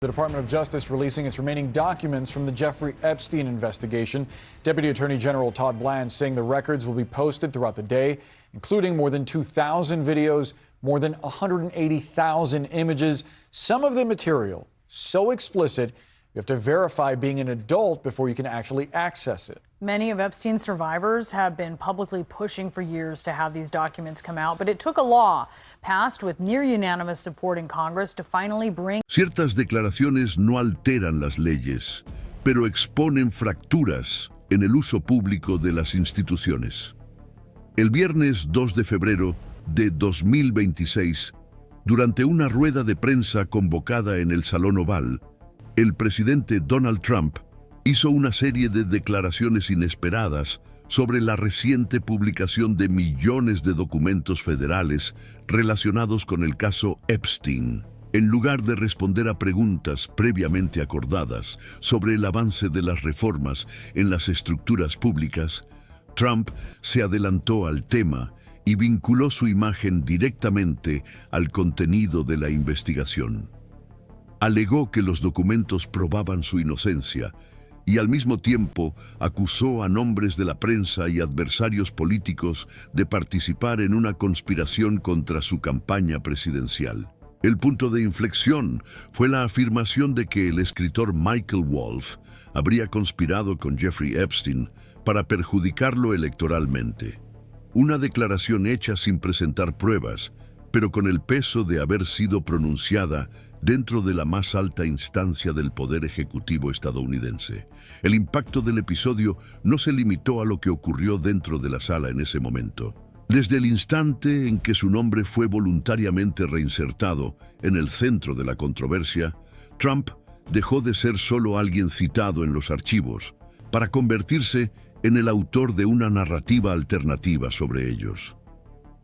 The Department of Justice releasing its remaining documents from the Jeffrey Epstein investigation. Deputy Attorney General Todd Blanche saying the records will be posted throughout the day, including more than 2,000 videos, more than 180,000 images, some of the material so explicit you have to verify being an adult before you can actually access it. Many of Epstein's survivors have been publicly pushing for years to have these documents come out, but it took a law passed with near unanimous support in Congress to finally bring. Ciertas declaraciones no alteran las leyes, pero exponen fracturas en el uso público de las instituciones. El viernes 2 de febrero de 2026, durante una rueda de prensa convocada en el Salón Oval, el presidente Donald Trump hizo una serie de declaraciones inesperadas sobre la reciente publicación de millones de documentos federales relacionados con el caso Epstein. En lugar de responder a preguntas previamente acordadas sobre el avance de las reformas en las estructuras públicas, Trump se adelantó al tema y vinculó su imagen directamente al contenido de la investigación. Alegó que los documentos probaban su inocencia y al mismo tiempo acusó a nombres de la prensa y adversarios políticos de participar en una conspiración contra su campaña presidencial. El punto de inflexión fue la afirmación de que el escritor Michael Wolff habría conspirado con Jeffrey Epstein para perjudicarlo electoralmente. Una declaración hecha sin presentar pruebas, pero con el peso de haber sido pronunciada dentro de la más alta instancia del poder ejecutivo estadounidense. El impacto del episodio no se limitó a lo que ocurrió dentro de la sala en ese momento. Desde el instante en que su nombre fue voluntariamente reinsertado en el centro de la controversia, Trump dejó de ser solo alguien citado en los archivos para convertirse en el autor de una narrativa alternativa sobre ellos.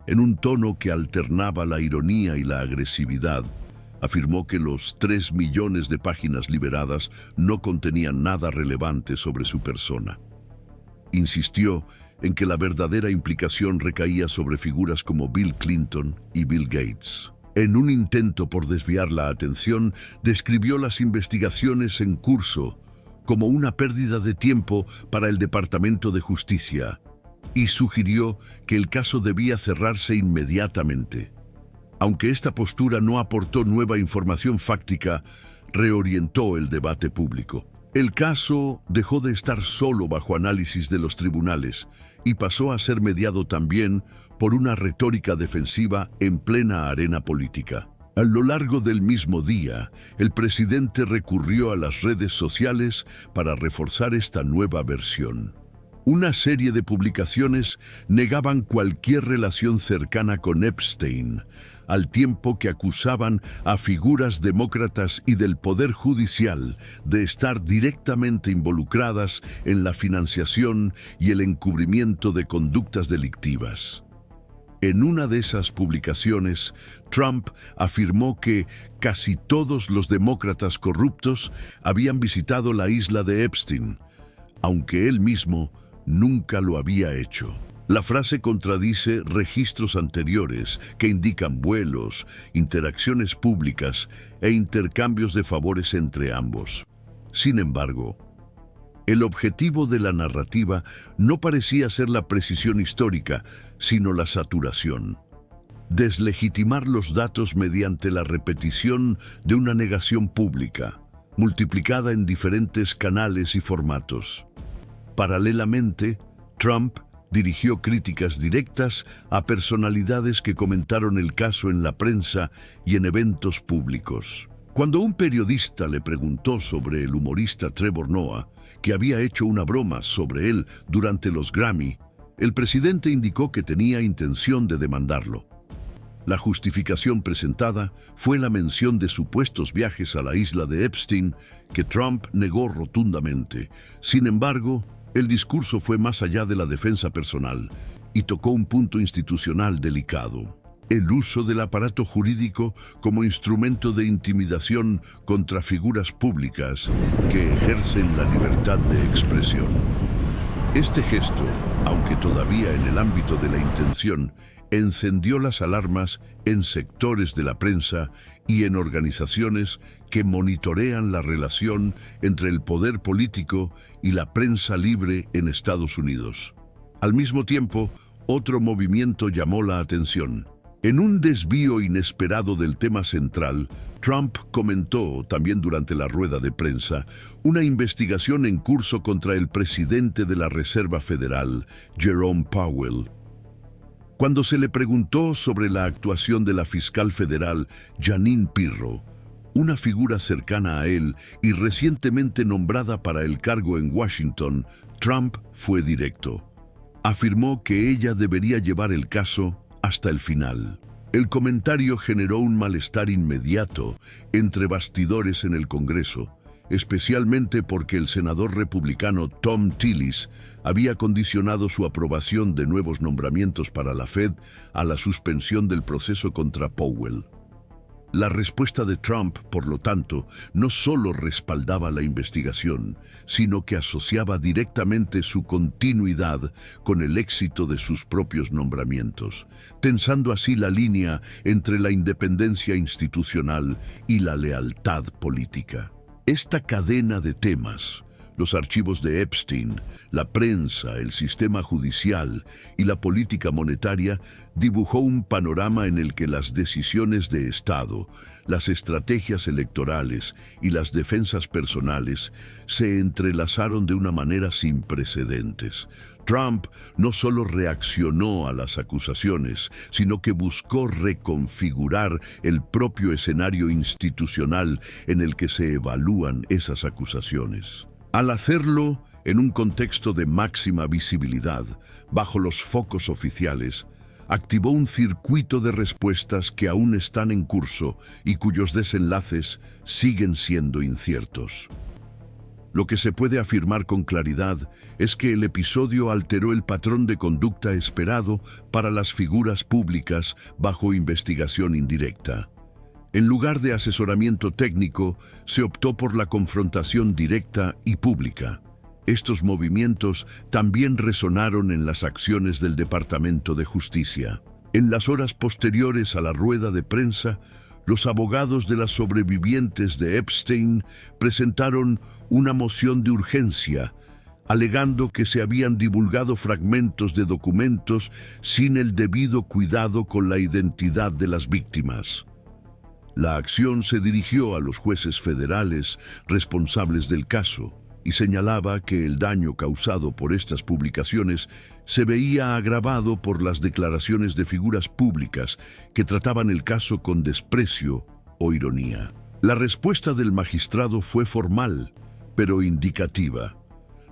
En un tono que alternaba la ironía y la agresividad, afirmó que los 3 millones de páginas liberadas no contenían nada relevante sobre su persona. Insistió en que la verdadera implicación recaía sobre figuras como Bill Clinton y Bill Gates. En un intento por desviar la atención, describió las investigaciones en curso como una pérdida de tiempo para el Departamento de Justicia y sugirió que el caso debía cerrarse inmediatamente. Aunque esta postura no aportó nueva información fáctica, reorientó el debate público. El caso dejó de estar solo bajo análisis de los tribunales y pasó a ser mediado también por una retórica defensiva en plena arena política. A lo largo del mismo día, el presidente recurrió a las redes sociales para reforzar esta nueva versión. Una serie de publicaciones negaban cualquier relación cercana con Epstein, al tiempo que acusaban a figuras demócratas y del Poder Judicial de estar directamente involucradas en la financiación y el encubrimiento de conductas delictivas. En una de esas publicaciones, Trump afirmó que casi todos los demócratas corruptos habían visitado la isla de Epstein, aunque él mismo nunca lo había hecho. La frase contradice registros anteriores que indican vuelos, interacciones públicas e intercambios de favores entre ambos. Sin embargo, el objetivo de la narrativa no parecía ser la precisión histórica, sino la saturación. Deslegitimar los datos mediante la repetición de una negación pública, multiplicada en diferentes canales y formatos. Paralelamente, Trump dirigió críticas directas a personalidades que comentaron el caso en la prensa y en eventos públicos. Cuando un periodista le preguntó sobre el humorista Trevor Noah, que había hecho una broma sobre él durante los Grammy, el presidente indicó que tenía intención de demandarlo. La justificación presentada fue la mención de supuestos viajes a la isla de Epstein, que Trump negó rotundamente. Sin embargo, el discurso fue más allá de la defensa personal y tocó un punto institucional delicado: el uso del aparato jurídico como instrumento de intimidación contra figuras públicas que ejercen la libertad de expresión. Este gesto, aunque todavía en el ámbito de la intención, encendió las alarmas en sectores de la prensa y en organizaciones que monitorean la relación entre el poder político y la prensa libre en Estados Unidos. Al mismo tiempo, otro movimiento llamó la atención. En un desvío inesperado del tema central, Trump comentó, también durante la rueda de prensa, una investigación en curso contra el presidente de la Reserva Federal, Jerome Powell. Cuando se le preguntó sobre la actuación de la fiscal federal, Jeanine Pirro, una figura cercana a él y recientemente nombrada para el cargo en Washington, Trump fue directo. Afirmó que ella debería llevar el caso hasta el final. El comentario generó un malestar inmediato entre bastidores en el Congreso, especialmente porque el senador republicano Thom Tillis había condicionado su aprobación de nuevos nombramientos para la Fed a la suspensión del proceso contra Powell. La respuesta de Trump, por lo tanto, no solo respaldaba la investigación, sino que asociaba directamente su continuidad con el éxito de sus propios nombramientos, tensando así la línea entre la independencia institucional y la lealtad política. Esta cadena de temas, los archivos de Epstein, la prensa, el sistema judicial y la política monetaria, dibujó un panorama en el que las decisiones de Estado, las estrategias electorales y las defensas personales se entrelazaron de una manera sin precedentes. Trump no solo reaccionó a las acusaciones, sino que buscó reconfigurar el propio escenario institucional en el que se evalúan esas acusaciones. Al hacerlo en un contexto de máxima visibilidad, bajo los focos oficiales, activó un circuito de respuestas que aún están en curso y cuyos desenlaces siguen siendo inciertos. Lo que se puede afirmar con claridad es que el episodio alteró el patrón de conducta esperado para las figuras públicas bajo investigación indirecta. En lugar de asesoramiento técnico, se optó por la confrontación directa y pública. Estos movimientos también resonaron en las acciones del Departamento de Justicia. En las horas posteriores a la rueda de prensa, los abogados de las sobrevivientes de Epstein presentaron una moción de urgencia, alegando que se habían divulgado fragmentos de documentos sin el debido cuidado con la identidad de las víctimas. La acción se dirigió a los jueces federales responsables del caso y señalaba que el daño causado por estas publicaciones se veía agravado por las declaraciones de figuras públicas que trataban el caso con desprecio o ironía. La respuesta del magistrado fue formal, pero indicativa.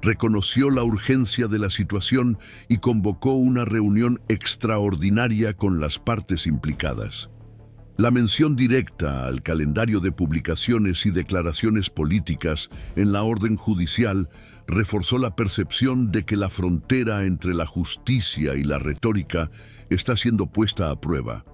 Reconoció la urgencia de la situación y convocó una reunión extraordinaria con las partes implicadas. La mención directa al calendario de publicaciones y declaraciones políticas en la orden judicial reforzó la percepción de que la frontera entre la justicia y la retórica está siendo puesta a prueba.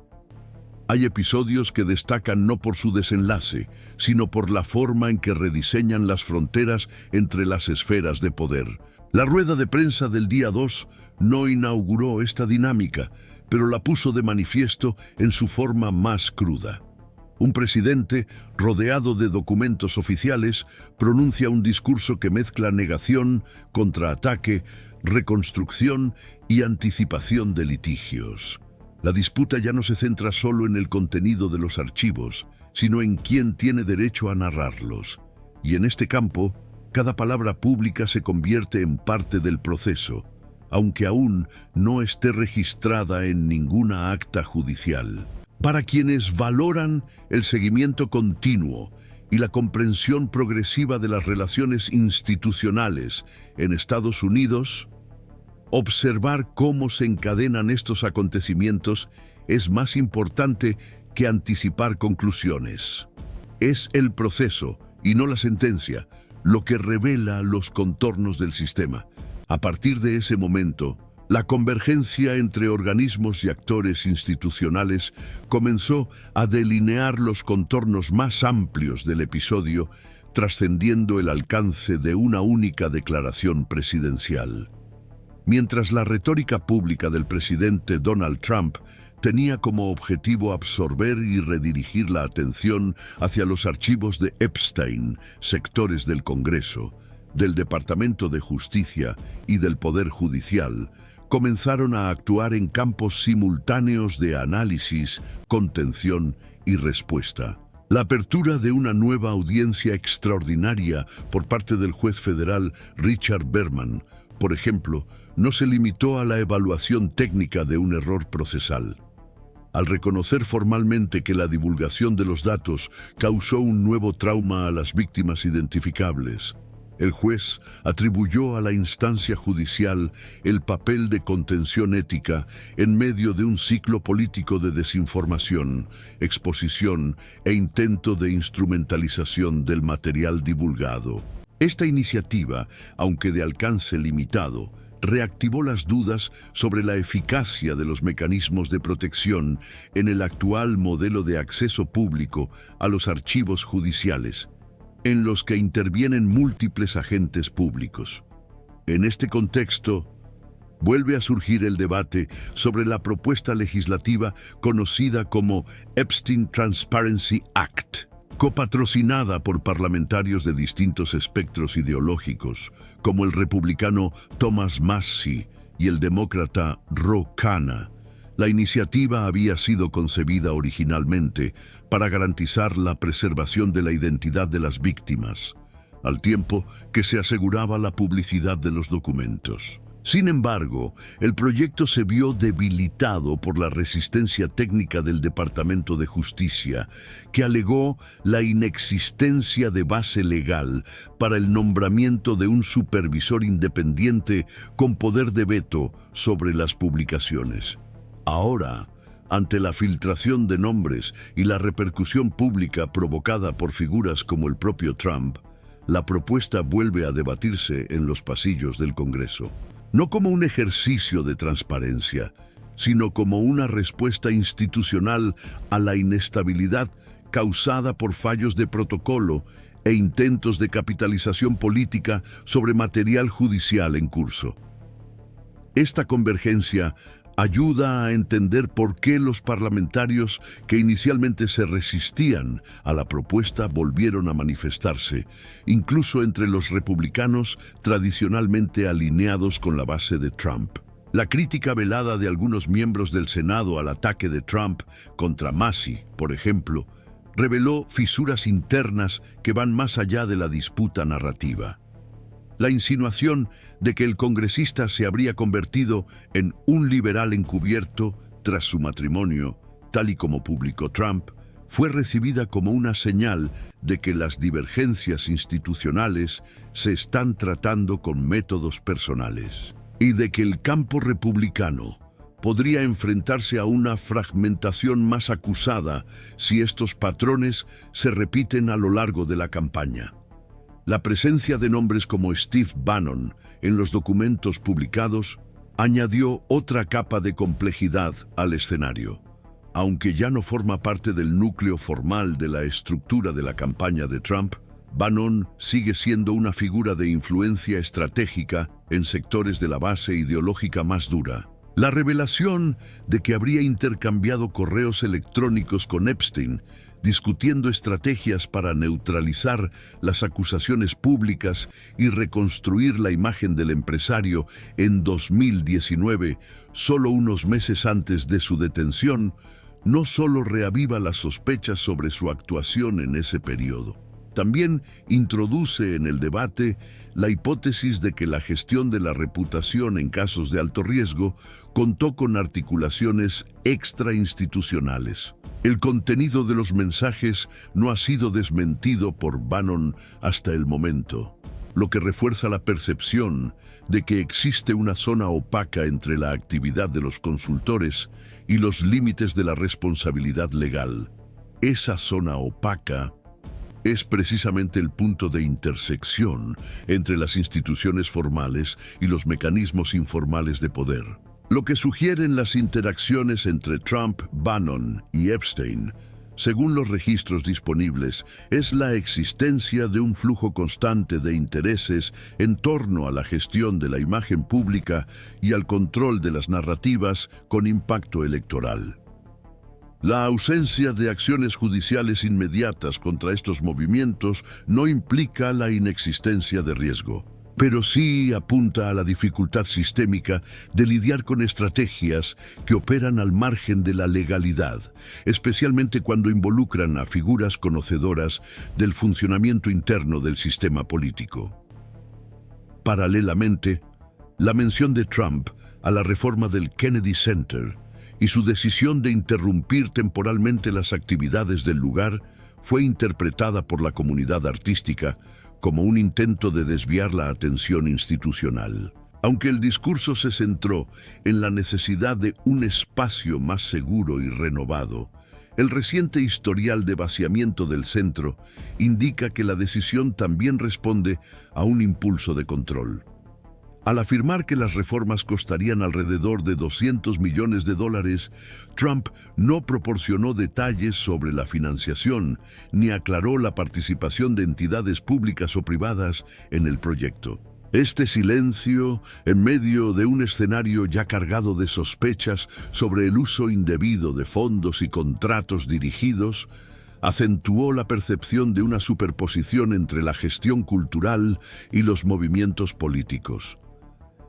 Hay episodios que destacan no por su desenlace, sino por la forma en que rediseñan las fronteras entre las esferas de poder. La rueda de prensa del día 2 no inauguró esta dinámica, pero la puso de manifiesto en su forma más cruda. Un presidente, rodeado de documentos oficiales, pronuncia un discurso que mezcla negación, contraataque, reconstrucción y anticipación de litigios. La disputa ya no se centra solo en el contenido de los archivos, sino en quién tiene derecho a narrarlos. Y en este campo, cada palabra pública se convierte en parte del proceso, aunque aún no esté registrada en ninguna acta judicial. Para quienes valoran el seguimiento continuo y la comprensión progresiva de las relaciones institucionales en Estados Unidos, observar cómo se encadenan estos acontecimientos es más importante que anticipar conclusiones. Es el proceso, y no la sentencia, lo que revela los contornos del sistema. A partir de ese momento, la convergencia entre organismos y actores institucionales comenzó a delinear los contornos más amplios del episodio, trascendiendo el alcance de una única declaración presidencial. Mientras la retórica pública del presidente Donald Trump tenía como objetivo absorber y redirigir la atención hacia los archivos de Epstein, sectores del Congreso, del Departamento de Justicia y del Poder Judicial, comenzaron a actuar en campos simultáneos de análisis, contención y respuesta. La apertura de una nueva audiencia extraordinaria por parte del juez federal Richard Berman, por ejemplo, no se limitó a la evaluación técnica de un error procesal. Al reconocer formalmente que la divulgación de los datos causó un nuevo trauma a las víctimas identificables, el juez atribuyó a la instancia judicial el papel de contención ética en medio de un ciclo político de desinformación, exposición e intento de instrumentalización del material divulgado. Esta iniciativa, aunque de alcance limitado, reactivó las dudas sobre la eficacia de los mecanismos de protección en el actual modelo de acceso público a los archivos judiciales, en los que intervienen múltiples agentes públicos. En este contexto, vuelve a surgir el debate sobre la propuesta legislativa conocida como Epstein Transparency Act, copatrocinada por parlamentarios de distintos espectros ideológicos, como el republicano Thomas Massie y el demócrata Ro Khanna. La iniciativa había sido concebida originalmente para garantizar la preservación de la identidad de las víctimas, al tiempo que se aseguraba la publicidad de los documentos. Sin embargo, el proyecto se vio debilitado por la resistencia técnica del Departamento de Justicia, que alegó la inexistencia de base legal para el nombramiento de un supervisor independiente con poder de veto sobre las publicaciones. Ahora, ante la filtración de nombres y la repercusión pública provocada por figuras como el propio Trump, la propuesta vuelve a debatirse en los pasillos del Congreso. No como un ejercicio de transparencia, sino como una respuesta institucional a la inestabilidad causada por fallos de protocolo e intentos de capitalización política sobre material judicial en curso. Esta convergencia ayuda a entender por qué los parlamentarios que inicialmente se resistían a la propuesta volvieron a manifestarse, incluso entre los republicanos tradicionalmente alineados con la base de Trump. La crítica velada de algunos miembros del Senado al ataque de Trump contra Massie, por ejemplo, reveló fisuras internas que van más allá de la disputa narrativa. La insinuación de que el congresista se habría convertido en un liberal encubierto tras su matrimonio, tal y como publicó Trump, fue recibida como una señal de que las divergencias institucionales se están tratando con métodos personales y de que el campo republicano podría enfrentarse a una fragmentación más acusada si estos patrones se repiten a lo largo de la campaña. La presencia de nombres como Steve Bannon en los documentos publicados añadió otra capa de complejidad al escenario. Aunque ya no forma parte del núcleo formal de la estructura de la campaña de Trump, Bannon sigue siendo una figura de influencia estratégica en sectores de la base ideológica más dura. La revelación de que habría intercambiado correos electrónicos con Epstein, discutiendo estrategias para neutralizar las acusaciones públicas y reconstruir la imagen del empresario en 2019, solo unos meses antes de su detención, no solo reaviva las sospechas sobre su actuación en ese periodo, también introduce en el debate la hipótesis de que la gestión de la reputación en casos de alto riesgo contó con articulaciones extrainstitucionales. El contenido de los mensajes no ha sido desmentido por Bannon hasta el momento, lo que refuerza la percepción de que existe una zona opaca entre la actividad de los consultores y los límites de la responsabilidad legal. Esa zona opaca es precisamente el punto de intersección entre las instituciones formales y los mecanismos informales de poder. Lo que sugieren las interacciones entre Trump, Bannon y Epstein Según los registros disponibles, es la existencia de un flujo constante de intereses en torno a la gestión de la imagen pública y al control de las narrativas con impacto electoral. La ausencia de acciones judiciales inmediatas contra estos movimientos no implica la inexistencia de riesgo, pero sí apunta a la dificultad sistémica de lidiar con estrategias que operan al margen de la legalidad, especialmente cuando involucran a figuras conocedoras del funcionamiento interno del sistema político. Paralelamente, la mención de Trump a la reforma del Kennedy Center y su decisión de interrumpir temporalmente las actividades del lugar fue interpretada por la comunidad artística como un intento de desviar la atención institucional. Aunque el discurso se centró en la necesidad de un espacio más seguro y renovado, el reciente historial de vaciamiento del centro indica que la decisión también responde a un impulso de control. Al afirmar que las reformas costarían alrededor de $200 millones, Trump no proporcionó detalles sobre la financiación ni aclaró la participación de entidades públicas o privadas en el proyecto. Este silencio, en medio de un escenario ya cargado de sospechas sobre el uso indebido de fondos y contratos dirigidos, acentuó la percepción de una superposición entre la gestión cultural y los movimientos políticos.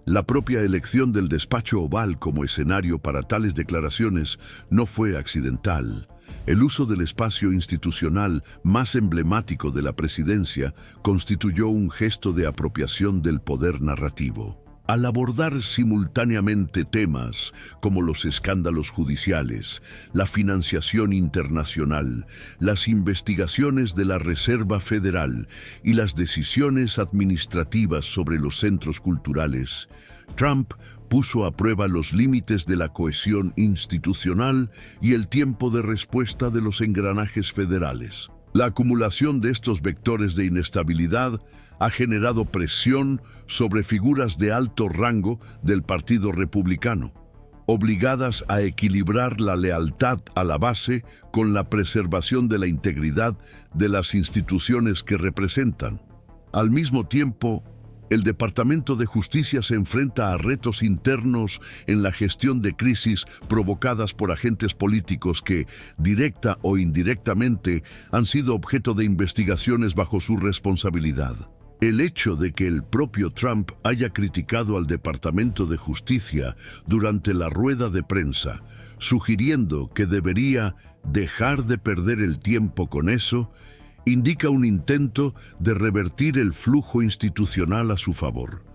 La propia elección del despacho oval como escenario para tales declaraciones no fue accidental. El uso del espacio institucional más emblemático de la presidencia constituyó un gesto de apropiación del poder narrativo. Al abordar simultáneamente temas como los escándalos judiciales, la financiación internacional, las investigaciones de la Reserva Federal y las decisiones administrativas sobre los centros culturales, Trump puso a prueba los límites de la cohesión institucional y el tiempo de respuesta de los engranajes federales. La acumulación de estos vectores de inestabilidad ha generado presión sobre figuras de alto rango del Partido Republicano, obligadas a equilibrar la lealtad a la base con la preservación de la integridad de las instituciones que representan. Al mismo tiempo, el Departamento de Justicia se enfrenta a retos internos en la gestión de crisis provocadas por agentes políticos que, directa o indirectamente, han sido objeto de investigaciones bajo su responsabilidad. El hecho de que el propio Trump haya criticado al Departamento de Justicia durante la rueda de prensa, sugiriendo que debería dejar de perder el tiempo con eso, indica un intento de revertir el flujo institucional a su favor.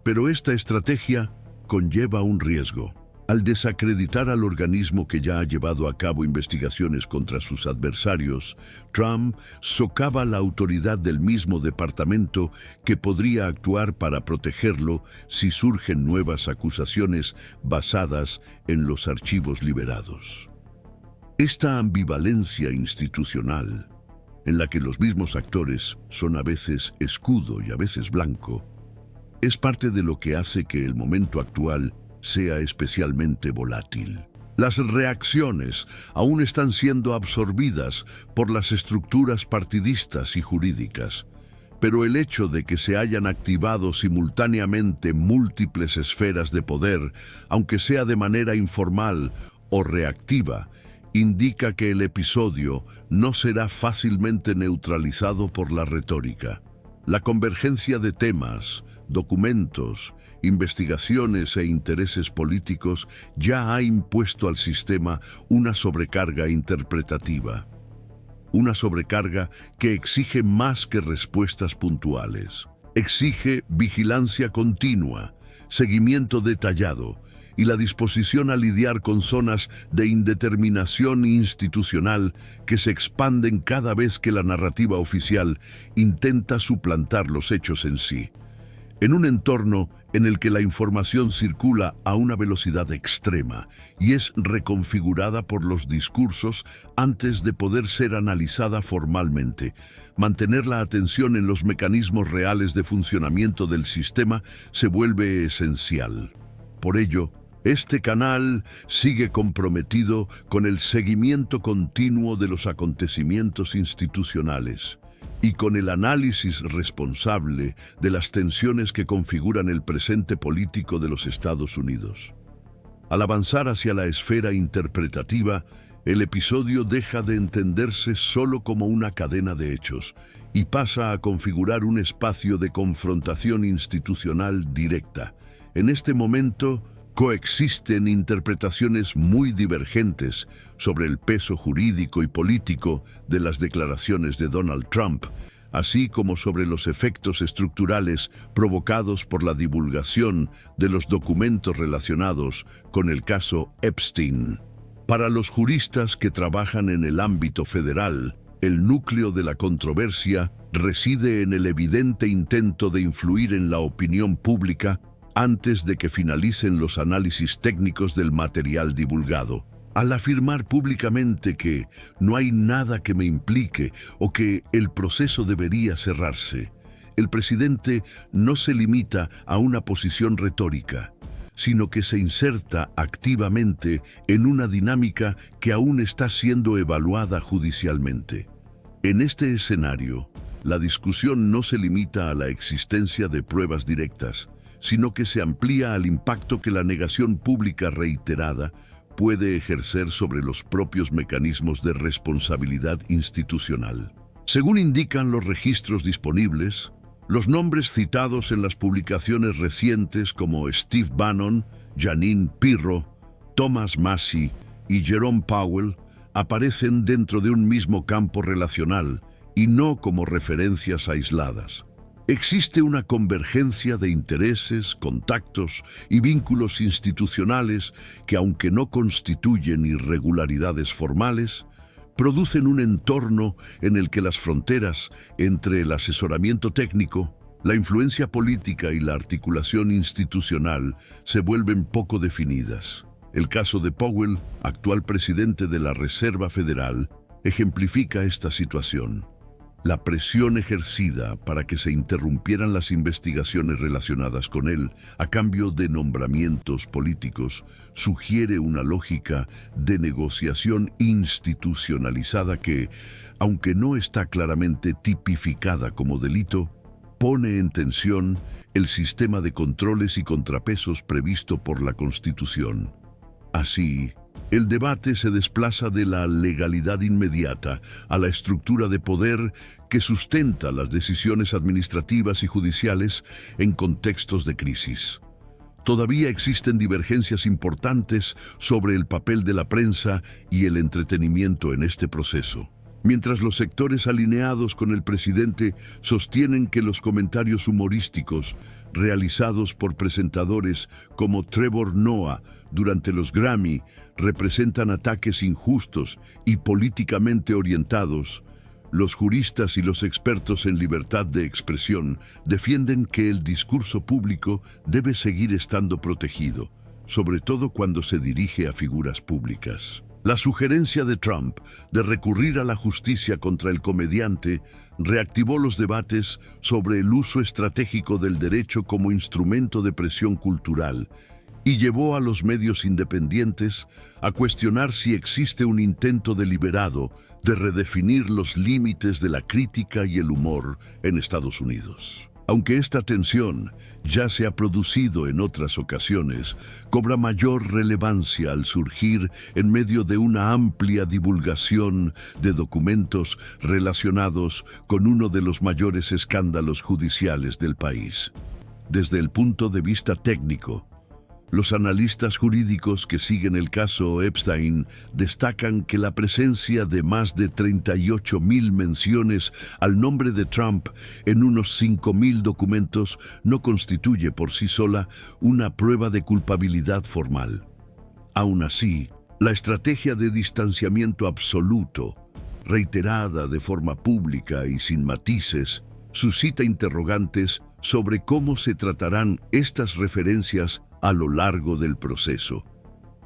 Pero esta estrategia conlleva un riesgo. Al desacreditar al organismo que ya ha llevado a cabo investigaciones contra sus adversarios, Trump socava la autoridad del mismo departamento que podría actuar para protegerlo si surgen nuevas acusaciones basadas en los archivos liberados. Esta ambivalencia institucional, en la que los mismos actores son a veces escudo y a veces blanco, es parte de lo que hace que el momento actual sea especialmente volátil. Las reacciones aún están siendo absorbidas por las estructuras partidistas y jurídicas, pero el hecho de que se hayan activado simultáneamente múltiples esferas de poder, aunque sea de manera informal o reactiva, indica que el episodio no será fácilmente neutralizado por la retórica. La convergencia de temas, documentos, investigaciones e intereses políticos ya ha impuesto al sistema una sobrecarga interpretativa. Una sobrecarga que exige más que respuestas puntuales. Exige vigilancia continua, seguimiento detallado y la disposición a lidiar con zonas de indeterminación institucional que se expanden cada vez que la narrativa oficial intenta suplantar los hechos en sí. En un entorno en el que la información circula a una velocidad extrema y es reconfigurada por los discursos antes de poder ser analizada formalmente, mantener la atención en los mecanismos reales de funcionamiento del sistema se vuelve esencial. Por ello, Este canal sigue comprometido con el seguimiento continuo de los acontecimientos institucionales y con el análisis responsable de las tensiones que configuran el presente político de los Estados Unidos. Al avanzar hacia la esfera interpretativa, el episodio deja de entenderse solo como una cadena de hechos y pasa a configurar un espacio de confrontación institucional directa. En este momento, coexisten interpretaciones muy divergentes sobre el peso jurídico y político de las declaraciones de Donald Trump, así como sobre los efectos estructurales provocados por la divulgación de los documentos relacionados con el caso Epstein. Para los juristas que trabajan en el ámbito federal, el núcleo de la controversia reside en el evidente intento de influir en la opinión pública antes de que finalicen los análisis técnicos del material divulgado. Al afirmar públicamente que no hay nada que me implique o que el proceso debería cerrarse, el presidente no se limita a una posición retórica, sino que se inserta activamente en una dinámica que aún está siendo evaluada judicialmente. En este escenario, la discusión no se limita a la existencia de pruebas directas, sino que se amplía al impacto que la negación pública reiterada puede ejercer sobre los propios mecanismos de responsabilidad institucional. Según indican los registros disponibles, los nombres citados en las publicaciones recientes como Steve Bannon, Jeanine Pirro, Thomas Massie y Jerome Powell aparecen dentro de un mismo campo relacional y no como referencias aisladas. Existe una convergencia de intereses, contactos y vínculos institucionales que, aunque no constituyen irregularidades formales, producen un entorno en el que las fronteras entre el asesoramiento técnico, la influencia política y la articulación institucional se vuelven poco definidas. El caso de Powell, actual presidente de la Reserva Federal, ejemplifica esta situación. La presión ejercida para que se interrumpieran las investigaciones relacionadas con él a cambio de nombramientos políticos sugiere una lógica de negociación institucionalizada que, aunque no está claramente tipificada como delito, pone en tensión el sistema de controles y contrapesos previsto por la Constitución. Así, el debate se desplaza de la legalidad inmediata a la estructura de poder que sustenta las decisiones administrativas y judiciales en contextos de crisis. Todavía existen divergencias importantes sobre el papel de la prensa y el entretenimiento en este proceso. Mientras los sectores alineados con el presidente sostienen que los comentarios humorísticos realizados por presentadores como Trevor Noah durante los Grammy representan ataques injustos y políticamente orientados, los juristas y los expertos en libertad de expresión defienden que el discurso público debe seguir estando protegido, sobre todo cuando se dirige a figuras públicas. La sugerencia de Trump de recurrir a la justicia contra el comediante reactivó los debates sobre el uso estratégico del derecho como instrumento de presión cultural y llevó a los medios independientes a cuestionar si existe un intento deliberado de redefinir los límites de la crítica y el humor en Estados Unidos. Aunque esta tensión ya se ha producido en otras ocasiones, cobra mayor relevancia al surgir en medio de una amplia divulgación de documentos relacionados con uno de los mayores escándalos judiciales del país. Desde el punto de vista técnico, los analistas jurídicos que siguen el caso Epstein destacan que la presencia de más de 38,000 menciones al nombre de Trump en unos 5,000 documentos no constituye por sí sola una prueba de culpabilidad formal. Aún así, la estrategia de distanciamiento absoluto, reiterada de forma pública y sin matices, suscita interrogantes sobre cómo se tratarán estas referencias a lo largo del proceso.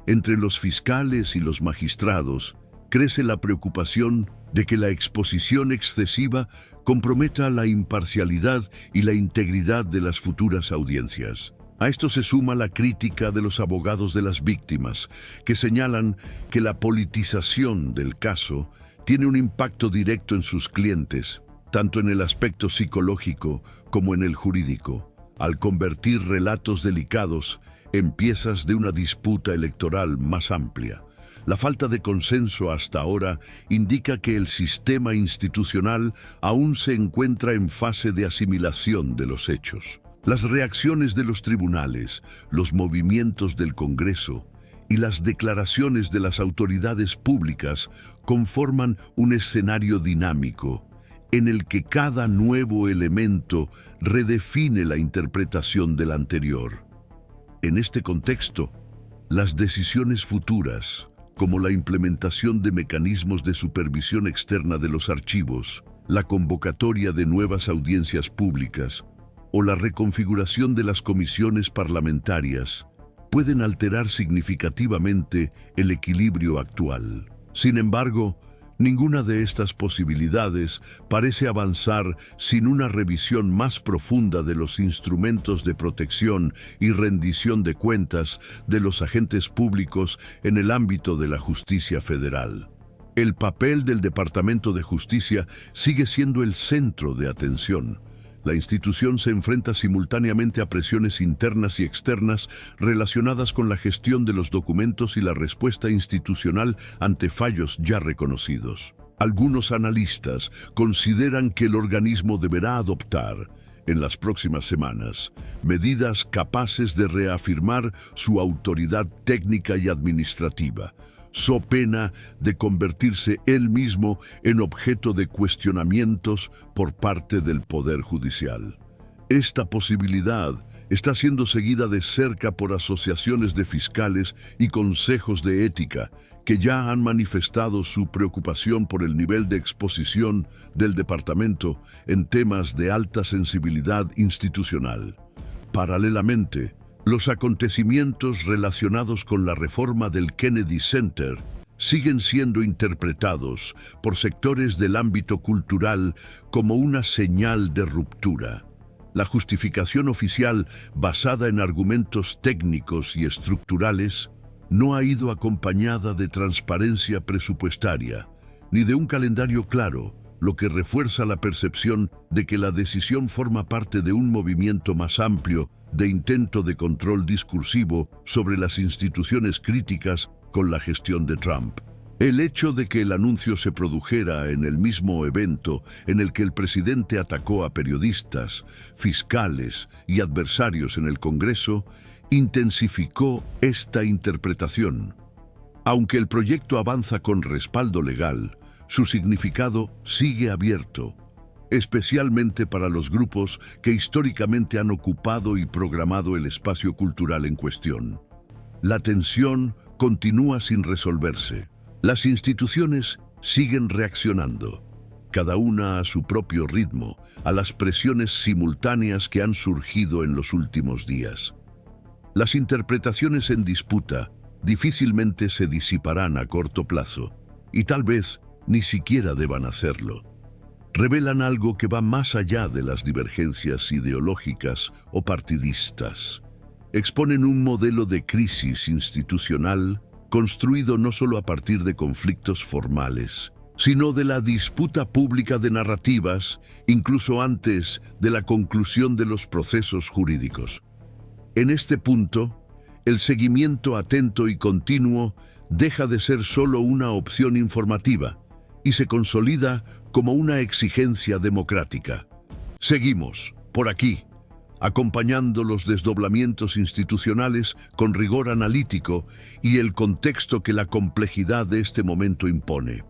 Entre los fiscales y los magistrados crece la preocupación de que la exposición excesiva comprometa la imparcialidad y la integridad de las futuras audiencias. A esto se suma la crítica de los abogados de las víctimas, que señalan que la politización del caso tiene un impacto directo en sus clientes, tanto en el aspecto psicológico como en el jurídico, al convertir relatos delicados en piezas de una disputa electoral más amplia. La falta de consenso hasta ahora indica que el sistema institucional aún se encuentra en fase de asimilación de los hechos. Las reacciones de los tribunales, los movimientos del Congreso y las declaraciones de las autoridades públicas conforman un escenario dinámico en el que cada nuevo elemento redefine la interpretación del anterior. En este contexto, las decisiones futuras, como la implementación de mecanismos de supervisión externa de los archivos, la convocatoria de nuevas audiencias públicas o la reconfiguración de las comisiones parlamentarias, pueden alterar significativamente el equilibrio actual. Sin embargo, ninguna de estas posibilidades parece avanzar sin una revisión más profunda de los instrumentos de protección y rendición de cuentas de los agentes públicos en el ámbito de la justicia federal. El papel del Departamento de Justicia sigue siendo el centro de atención. La institución se enfrenta simultáneamente a presiones internas y externas relacionadas con la gestión de los documentos y la respuesta institucional ante fallos ya reconocidos. Algunos analistas consideran que el organismo deberá adoptar, en las próximas semanas, medidas capaces de reafirmar su autoridad técnica y administrativa, so pena de convertirse él mismo en objeto de cuestionamientos por parte del Poder Judicial. Esta posibilidad está siendo seguida de cerca por asociaciones de fiscales y consejos de ética que ya han manifestado su preocupación por el nivel de exposición del departamento en temas de alta sensibilidad institucional. Paralelamente, los acontecimientos relacionados con la reforma del Kennedy Center siguen siendo interpretados por sectores del ámbito cultural como una señal de ruptura. La justificación oficial, basada en argumentos técnicos y estructurales, no ha ido acompañada de transparencia presupuestaria, ni de un calendario claro, lo que refuerza la percepción de que la decisión forma parte de un movimiento más amplio de intento de control discursivo sobre las instituciones críticas con la gestión de Trump. El hecho de que el anuncio se produjera en el mismo evento en el que el presidente atacó a periodistas, fiscales y adversarios en el Congreso intensificó esta interpretación. Aunque el proyecto avanza con respaldo legal, su significado sigue abierto, especialmente para los grupos que históricamente han ocupado y programado el espacio cultural en cuestión. La tensión continúa sin resolverse. Las instituciones siguen reaccionando, cada una a su propio ritmo, a las presiones simultáneas que han surgido en los últimos días. Las interpretaciones en disputa difícilmente se disiparán a corto plazo, y tal vez ni siquiera deban hacerlo. Revelan algo que va más allá de las divergencias ideológicas o partidistas. Exponen un modelo de crisis institucional construido no solo a partir de conflictos formales, sino de la disputa pública de narrativas, incluso antes de la conclusión de los procesos jurídicos. En este punto, el seguimiento atento y continuo deja de ser solo una opción informativa y se consolida como una exigencia democrática. Seguimos, por aquí, acompañando los desdoblamientos institucionales con rigor analítico y el contexto que la complejidad de este momento impone.